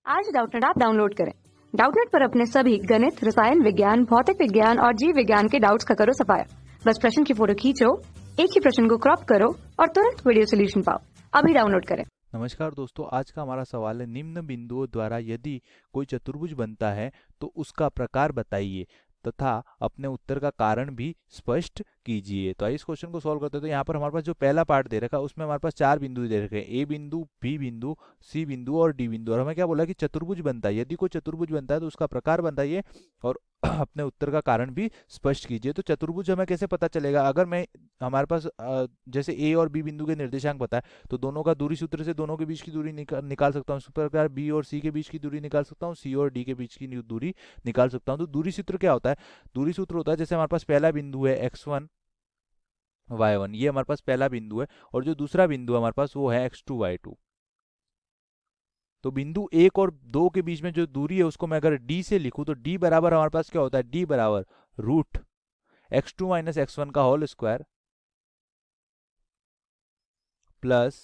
आज Doubtnut app download करें। Doubtnut पर अपने सभी गणित, रसायन विज्ञान, भौतिक विज्ञान और जीव विज्ञान के डाउट्स का करो सफाया। बस प्रश्न की फोटो खींचो, एक ही प्रश्न को क्रॉप करो और तुरंत वीडियो सोल्यूशन पाओ। अभी डाउनलोड करें। नमस्कार दोस्तों, आज का हमारा सवाल है निम्न बिंदुओं द्वारा यदि कोई चतुर्भुज बनता है तो उसका प्रकार बताइए तथा अपने उत्तर का कारण भी स्पष्ट कीजिए। तो आइए इस क्वेश्चन को सॉल्व करते हैं। तो यहाँ पर हमारे पास जो पहला पार्ट दे रखा है उसमें हमारे पास चार बिंदु दे रखे हैं, ए बिंदु, बी बिंदु, सी बिंदु और डी बिंदु। और हमें क्या बोला कि चतुर्भुज बनता है, यदि कोई चतुर्भुज बनता है तो उसका प्रकार बताइए और अपने उत्तर का कारण भी स्पष्ट कीजिए। तो चतुर्भुज हमें कैसे पता चलेगा? अगर मैं हमारे पास जैसे ए और बी बिंदु के निर्देशांक पता है तो दोनों का दूरी सूत्र से दोनों के बीच की दूरी निकाल सकता हूँ। इस प्रकार बी और सी के बीच की दूरी निकाल सकता हूँ, सी और डी के बीच की दूरी निकाल सकता हूँ। तो दूरी सूत्र क्या होता है? दूरी सूत्र होता है जैसे हमारे पास पहला बिंदु है x1 y1, ये हमारे पास पहला बिंदु है, और जो दूसरा बिंदु है हमारे पास वो है x2 y2। तो बिंदु एक और दो के बीच में जो दूरी है उसको मैं अगर d से लिखूं तो d बराबर हमारे पास क्या होता है? d बराबर रूट x2 माइनस x1 का whole square plus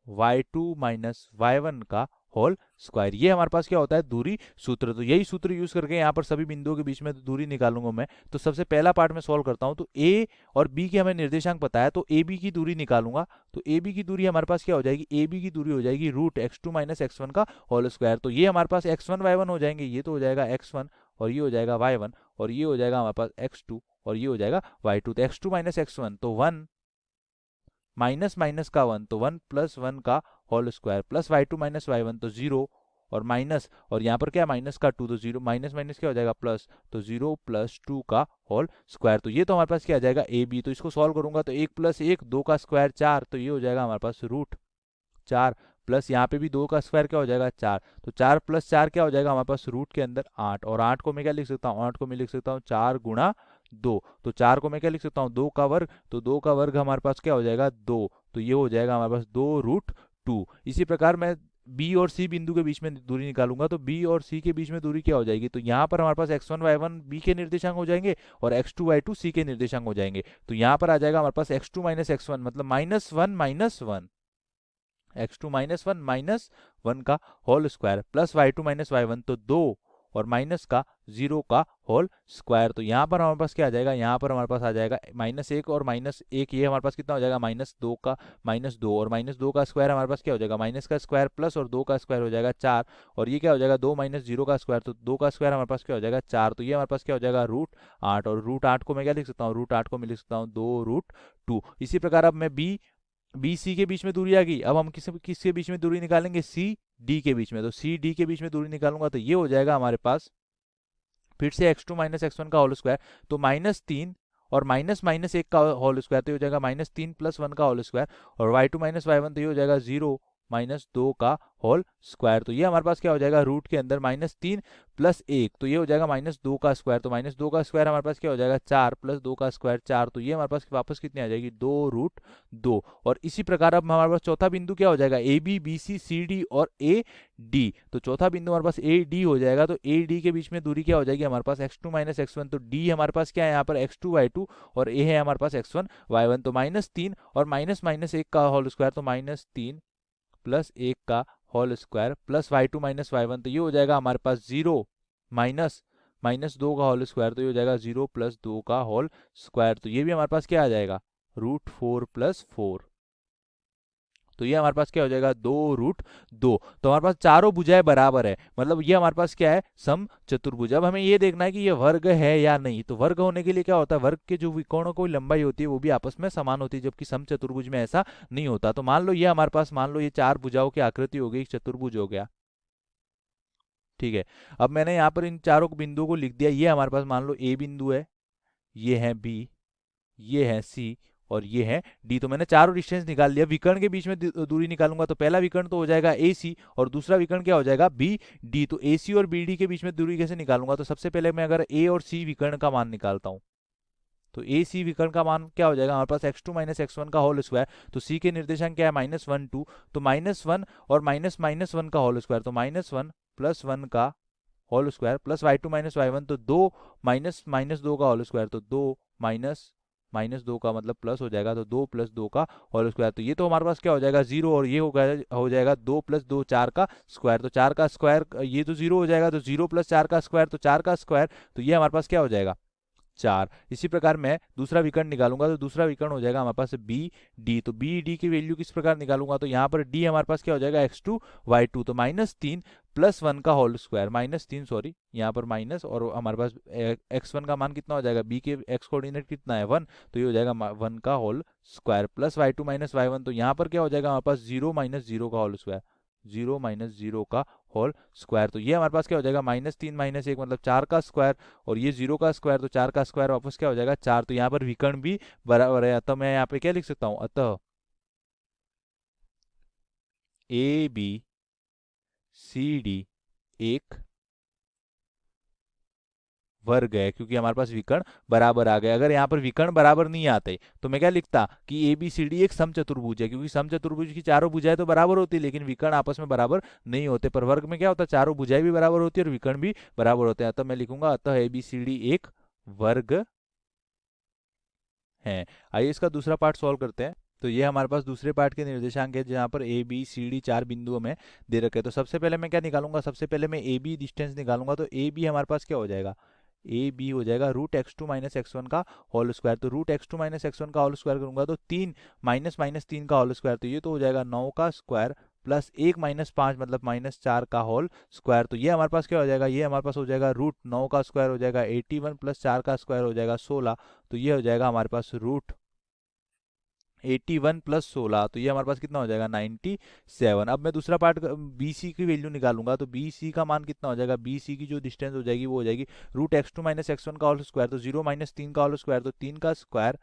y2 minus y1 का होल स्क्वायर। ये हमारे पास क्या होता है? दूरी सूत्र। तो यही सूत्र यूज करके यहाँ पर सभी बिंदुओं के बीच में दूरी निकालूंगा मैं। तो सबसे पहला पार्ट में सॉल्व करता हूँ। तो a और b की हमें निर्देशांक पता है, तो ab की दूरी निकालूंगा। तो ab की दूरी हमारे पास क्या हो जाएगी? ab की दूरी हो जाएगी रूट x2 माइनस x1 का होल स्क्वायर। तो ये हमारे पास x1 y1 हो जाएंगे, ये तो हो जाएगा x1 और ये हो जाएगा y1 और ये हो जाएगा हमारे पास x2 और ये हो जाएगा y2। तो x2 माइनस x1 तो 1 माइनस माइनस का 1 तो 1 प्लस 1 का whole square plus y2 minus y1 तो 0 और माइनस, और यहाँ पर क्या है? माइनस का 2 तो 0 माइनस माइनस क्या हो जाएगा? प्लस, तो 0 प्लस 2 का होल स्क्वायर। तो ये तो हमारे पास क्या आ जाएगा? A B. तो इसको सॉल्व करूंगा तो 1 प्लस 1 2 का स्क्वायर 4, तो ये हो जाएगा हमारे पास रूट 4 प्लस यहाँ पे भी 2 का स्क्वायर क्या हो जाएगा? 4। तो 4 प्लस 4 क्या हो जाएगा हमारे पास? रूट के अंदर 8, और 8 को मैं क्या लिख सकता हूँ? 8 को मैं लिख सकता हूँ 4 गुणा 2। तो 4 को मैं क्या लिख सकता हूँ? 2 का वर्ग। तो 2 का वर्ग हमारे पास क्या हो जाएगा? 2। तो ये हो जाएगा हमारे पास 2 रूट 2। इसी प्रकार मैं बी और सी बिंदु के बीच में दूरी निकालूंगा। तो बी और सी के बीच में दूरी क्या हो जाएगी? तो यहाँ पर हमारे पास x1 y1 बी के निर्देशांक हो जाएंगे और x2 y2 सी के निर्देशांक हो जाएंगे। तो यहाँ पर आ जाएगा हमारे पास x2 माइनस x1 मतलब minus one x2 minus one का whole square plus y2 minus y1 तो 2 और माइनस का 0 का होल स्क्वायर। तो यहाँ पर हमारे पास क्या आ जाएगा? यहाँ पर हमारे पास आ जाएगा माइनस 1 और माइनस 1, ये हमारे पास कितना हो जाएगा? माइनस 2 का माइनस 2 और माइनस 2 का स्क्वायर हमारे पास क्या हो जाएगा? माइनस का स्क्वायर प्लस और 2 का स्क्वायर हो जाएगा 4, और ये क्या हो जाएगा? 2 माइनस 0 का स्क्वायर, तो 2 का स्क्वायर हमारे पास क्या हो जाएगा? 4। तो ये हमारे पास क्या हो जाएगा? रूट 8, और रूट 8 को मैं क्या लिख सकता हूँ? रूट 8 को मैं लिख सकता हूँ 2 रूट 2। इसी प्रकार अब मैं बी सी के बीच में दूरी आ गई। अब हम किसके बीच में दूरी निकालेंगे? सी डी के बीच में। तो सी डी के बीच में दूरी निकालूंगा तो ये हो जाएगा हमारे पास फिर से x2 माइनस x1 का होल स्क्वायर, तो माइनस 3 और माइनस माइनस 1 का होल स्क्वायर, तो ये हो जाएगा माइनस 3 प्लस 1 का होल स्क्वायर, और y2 माइनस y1 तो ये हो जाएगा 0 माइनस 2 का होल स्क्वायर। तो ये हमारे पास क्या हो जाएगा? रूट के अंदर माइनस 3 प्लस 1 तो ये हो जाएगा माइनस 2 का स्क्वायर। तो माइनस 2 का स्क्वायर हमारे पास क्या हो जाएगा? 4 प्लस 2 का स्क्वायर 4, तो ये हमारे पास वापस कितनी आ जाएगी? 2 रूट 2। और इसी प्रकार अब हमारे पास चौथा बिंदु क्या हो जाएगा? A B B C C D और ए डी। तो चौथा बिंदु हमारे पास ए डी हो जाएगा। तो ए डी के बीच में दूरी क्या हो जाएगी हमारे पास? x2 माइनस x1, तो डी हमारे पास क्या है यहाँ पर? x2 y2 और ए है हमारे पास x1 y1। तो माइनस 3 और माइनस माइनस 1 का होल स्क्वायर, तो माइनस 3 प्लस 1 का whole square plus y2 minus y1, तो ये हो जाएगा हमारे पास 0 माइनस माइनस 2 का होल स्क्वायर, तो ये हो जाएगा 0 प्लस 2 का होल स्क्वायर। तो ये भी हमारे पास क्या आ जाएगा? Root 4 plus 4। तो ये हमारे पास क्या हो जाएगा? 2 रूट 2। तो हमारे पास चारों भुजाएं बराबर है, मतलब ये हमारे पास क्या है? सम चतुर्भुज। अब हमें ये देखना है कि ये वर्ग है या नहीं। तो वर्ग होने के लिए क्या होता है? वर्ग के जो विकोणों की लंबाई होती है वो भी आपस में समान होती है, जबकि सम चतुर्भुज में ऐसा नहीं होता। तो मान लो ये हमारे पास, मान लो ये चार भुजाओं की आकृति हो गई, चतुर्भुज हो गया। ठीक है, अब मैंने यहाँ पर इन चारों बिंदुओं को लिख दिया। ये हमारे पास मान लो ए बिंदु है, ये है बी, ये है सी और ये है डी। तो मैंने चारों डिस्टेंस निकाल लिया। विकर्ण के बीच में दूरी निकालूंगा तो पहला विकर्ण तो हो जाएगा ए सी और दूसरा विकर्ण क्या हो जाएगा? B D. तो ए सी और बी डी के बीच में दूरी कैसे निकालूंगा? तो सबसे पहले मैं अगर ए और सी विकर्ण का मान निकालता हूं तो ए सी विकर्ण का मान क्या हो जाएगा हमारे पास? x2 माइनस x1 का होल स्क्वायर। तो सी के निर्देशांक क्या है? माइनस 1 2, तो माइनस 1 और माइनस माइनस 1 का होल स्क्वायर, तो माइनस 1 प्लस 1 का whole square plus y2 minus y1, तो 2 माइनस माइनस 2 का होल स्क्वायर, तो 2 माइनस -2 का मतलब प्लस हो जाएगा, तो 2 + 2 का होल स्क्वायर। तो ये तो हमारे पास क्या हो जाएगा 0, और ये हो जाएगा 2 + 2 4 का स्क्वायर। तो 4 का स्क्वायर ये तो 0 हो जाएगा, तो 0 + 4 का स्क्वायर तो 4 का स्क्वायर। तो ये हमारे पास क्या हो जाएगा 4। इसी प्रकार मैं दूसरा विकर्ण निकालूंगा, तो दूसरा विकर्ण हो जाएगा हमारे पास बी डी। तो बी डी की वैल्यू किस प्रकार निकालूंगा, तो यहाँ पर डी हमारे पास क्या हो जाएगा x2 y2। तो -3 + 1 का होल स्क्वायर, -3 सॉरी, यहाँ पर माइनस, और हमारे पास x1 का मान कितना हो जाएगा, बी के x कोऑर्डिनेट कितना है 1, तो ये हो जाएगा 1 का whole square plus y2 - y1। तो यहाँ पर क्या हो जाएगा हमारे पास 0 - 0 का होल स्क्वायर, 0 - 0 का होल स्क्वायर। तो ये हमारे पास क्या हो जाएगा -3 - 1 मतलब 4 का स्क्वायर, और ये 0 का स्क्वायर, तो 4 का स्क्वायर वापस क्या हो जाएगा 4। तो यहाँ पर विकर्ण भी बराबर है, अतः मैं यहाँ पे क्या लिख सकता हूँ, अतः ए बी सी डी एक वर्ग है, क्योंकि हमारे पास विकर्ण बराबर आ गए। अगर यहाँ पर विकर्ण बराबर नहीं आते तो मैं क्या लिखता कि ए बी सी डी एक समचतुर्भुज है, क्योंकि समचतुर्भुज की चारों भुजाएं तो बराबर होती है, लेकिन विकर्ण आपस में बराबर नहीं होते। पर वर्ग में क्या होता है, चारों भुजाएं भी बराबर होती है और विकर्ण भी बराबर होते हैं। अतः मैं लिखूंगा अतः ए बी सी डी एक वर्ग है। आइए इसका दूसरा पार्ट सॉल्व करते हैं। तो ये हमारे पास दूसरे पार्ट के निर्देशांक है, जहाँ पर ए बी सी डी 4 बिंदुओं में दे रखे हैं। तो सबसे पहले मैं क्या निकालूंगा, सबसे पहले मैं ए बी डिस्टेंस निकालूंगा। तो ए बी हमारे पास क्या हो जाएगा, ए बी हो जाएगा √x2 - x1 का होल स्क्वायर। तो √x2 - x1 का होल स्क्वायर करूंगा तो 3 -3 का होल स्क्वायर, तो ये तो हो जाएगा 9 का स्क्वायर प्लस 1 - 5 मतलब -4 का होल स्क्वायर। तो ये हमारे पास क्या हो जाएगा, ये हमारे पास हो जाएगा √9 का स्क्वायर हो जाएगा 81 प्लस 4 का स्क्वायर हो जाएगा 16। तो ये हो जाएगा हमारे पास √81 + 16, तो ये हमारे पास कितना हो जाएगा 97। अब मैं दूसरा पार्ट बी सी की वैल्यू निकालूंगा। तो बी सी का मान कितना हो जाएगा, बी सी की जो डिस्टेंस हो जाएगी वो हो जाएगी √x2 - x1 का होल स्क्वायर। तो 0 - 3 का होल स्क्वायर, तो 3 का स्क्वायर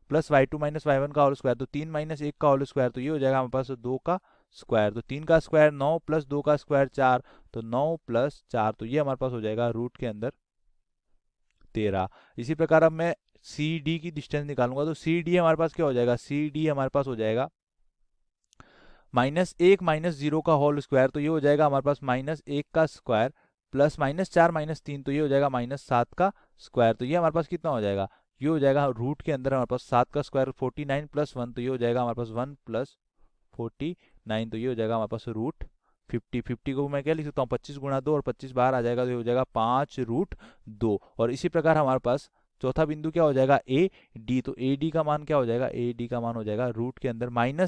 प्लस y2 - y1 का होल स्क्वायर, तो 3 - 1 का होल स्क्वायर। तो ये हो जाएगा हमारे पास 2 का स्क्वायर। तो 3 का स्क्वायर 9 प्लस 2 का स्क्वायर 4, तो 9 + 4, तो ये हमारे पास हो जाएगा रूट के अंदर 13। इसी प्रकार अब मैं सी डी की डिस्टेंस निकालूंगा। तो सी डी हमारे पास क्या हो जाएगा, सी डी हमारे पास हो जाएगा -1 - 0 का होल स्क्वायर। तो ये हो जाएगा हमारे पास -1 का स्क्वायर प्लस -4 - 3, तो ये हो जाएगा -7 का स्क्वायर। तो ये हमारे पास कितना हो जाएगा, ये हो जाएगा रूट के अंदर हमारे पास 7 का स्क्वायर 49 + 1, तो ये हो जाएगा हमारे पास 1 + 49, तो ये हो जाएगा हमारे पास √50। 50 को मैं क्या लिख सकता हूँ 25 × 2, और 25 बाहर आ जाएगा, तो ये हो जाएगा 5√2। और इसी प्रकार हमारे पास चौथा बिंदु क्या हो जाएगा ए डी। तो ए डी का मान क्या हो जाएगा, ए डी का मान हो जाएगा रूट के अंदर -1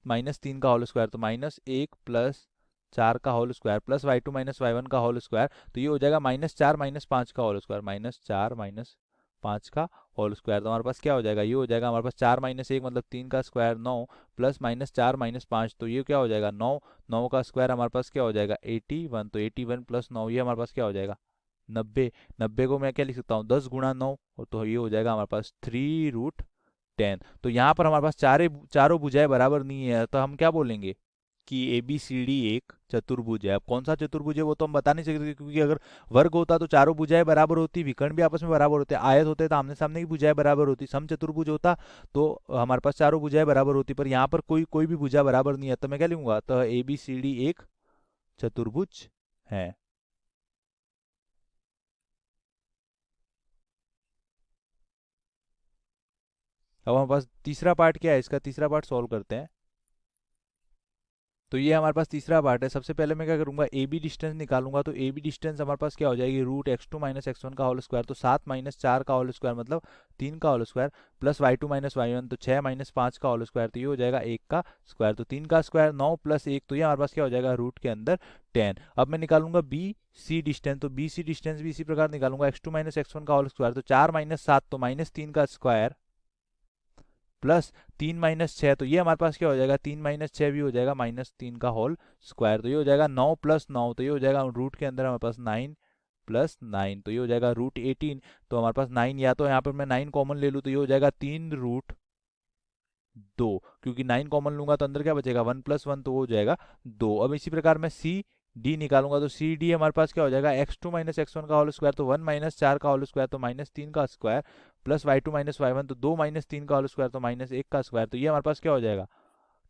-3 का होल स्क्वायर, तो -1 + 4 का whole square plus y2 - y1 का होल स्क्वायर। तो ये हो जाएगा -4 - 5 का होल स्क्वायर, -4 - 5 का होल स्क्वायर। तो हमारे पास क्या हो जाएगा, ये हो जाएगा हमारे पास 4 - 1 मतलब 3 का स्क्वायर 9 प्लस -4 - 5, तो ये क्या हो जाएगा 9। 9 का स्क्वायर हमारे पास क्या हो जाएगा 81, तो 81 + 9 ये हमारे पास क्या हो जाएगा 90। 90 को मैं क्या लिख सकता हूँ 10 × 9, और तो ये हो जाएगा हमारे पास 3√10। तो यहाँ पर हमारे पास चारों भुजाएं बराबर नहीं है, तो हम क्या बोलेंगे कि ए बी सी डी एक चतुर्भुज है। अब कौन सा चतुर्भुज है वो तो हम बता नहीं सकते, क्योंकि अगर वर्ग होता तो चारों भुजाएं बराबर होती, विकर्ण भी आपस में बराबर होते, आयत होते तो आमने सामने की भुजाएं बराबर होती, समचतुर्भुज होता तो हमारे पास चारों भुजाएं बराबर होती। पर यहाँ पर कोई भी भुजा बराबर नहीं है, तो मैं क्या लिखूंगा, तो ए बी सी डी एक चतुर्भुज है। अब हमारे पास तीसरा पार्ट क्या है, इसका तीसरा पार्ट सॉल्व करते हैं। तो ये हमारे पास तीसरा पार्ट है। सबसे पहले मैं क्या करूंगा, ए बी डिस्टेंस निकालूंगा। तो ए बी डिस्टेंस हमारे पास क्या हो जाएगी √x2 - x1 का होल स्क्वायर, तो 7 - 4 का होल स्क्वायर मतलब 3 का whole square plus y2 - y1, तो 6 - 5 का होल स्क्वायर, तो ये हो जाएगा 1 का स्क्वायर। तो 3 का स्क्वायर 9 + 1, तो ये हमारे पास क्या हो जाएगा रूट के अंदर 10। अब मैं निकालूंगा बी सी डिस्टेंस। तो बी सी डिस्टेंस भी इसी प्रकार निकालूंगा, x2 - x1 का होल स्क्वायर, तो 4 - 7 तो -3 का स्क्वायर प्लस 3 - 6, तो ये हमारे पास क्या हो जाएगा 3 - 6 भी हो जाएगा -3 का होल स्क्वायर। तो ये हो जाएगा 9 + 9, तो ये हो जाएगा रूट के अंदर हमारे पास 9 + 9, तो ये हो जाएगा √18। तो हमारे पास 9, या तो यहाँ पर मैं 9 कॉमन ले लूँ, तो ये हो जाएगा 3√2, क्योंकि 9 कॉमन लूंगा तो अंदर क्या बचेगा 1 + 1, तो वो हो जाएगा 2। अब इसी प्रकार मैं सी डी निकालूंगा। तो सी डी हमारे पास क्या हो जाएगा x2 - x1 का होल स्क्वायर, तो 1 - 4 का होल स्क्वायर, तो -3 का स्क्वायर प्लस y2 - y1, तो 2 - 3 का होल स्क्वायर, तो -1 का स्क्वायर। तो ये हमारे पास क्या हो जाएगा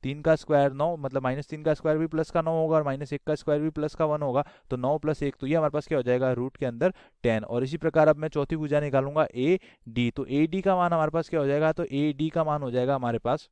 3 का स्क्वायर 9, मतलब -3 का स्क्वायर भी प्लस का 9 होगा और -1 का स्क्वायर भी प्लस का 1 होगा, तो 9 + 1, तो ये हमारे पास क्या हो जाएगा, रूट के अंदर 10। और इसी प्रकार अब मैं चौथी भुजा निकालूंगा ए डी, तो ए डी का मान हमारे पास क्या हो जाएगा, तो ए डी का मान हो जाएगा हमारे पास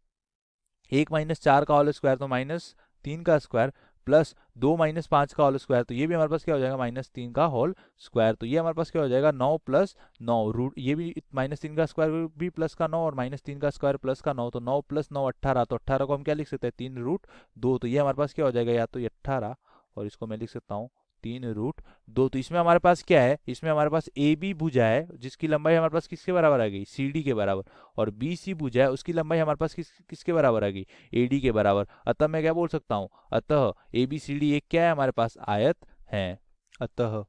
1 - 4 का होल स्क्वायर, तो -3 का स्क्वायर, प्लस 2 - 5 का होल स्क्वायर, तो ये भी हमारे पास क्या हो जाएगा, -3 का होल स्क्वायर। तो ये हमारे पास क्या हो जाएगा, 9 + 9 रूट, ये भी -3 का स्क्वायर भी प्लस का 9 और -3 का स्क्वायर प्लस का 9, तो 9 + 9 18, तो 18 को हम क्या लिख सकते हैं, 3√2, तो ये हमारे पास क्या हो जाएगा, या तो ये 18, और इसको मैं लिख सकता हूँ 3√2। तो इसमें हमारे पास क्या है, इसमें हमारे पास ए बी भुजा है जिसकी लंबाई हमारे पास किसके बराबर आ गई, सी डी के बराबर, और बी सी भुजा है उसकी लंबाई हमारे पास किसके बराबर आ गई, ए डी के बराबर। अतः मैं क्या बोल सकता हूँ, अतः ए बी सी डी एक क्या है हमारे पास, आयत है। अतः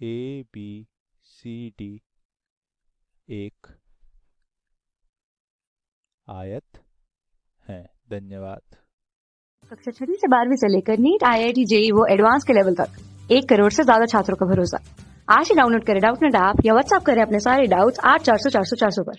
ए बी सी डी एक आयत है। धन्यवाद। कक्षा 6वीं से 12वीं से लेकर नीट, IIT, JEE वो एडवांस के लेवल तक 1 करोड़ से ज्यादा छात्रों का भरोसा। आज ही डाउनलोड करें डाउटनेट ऐप या व्हाट्सएप करें अपने सारे डाउट्स 8400 400 400 पर।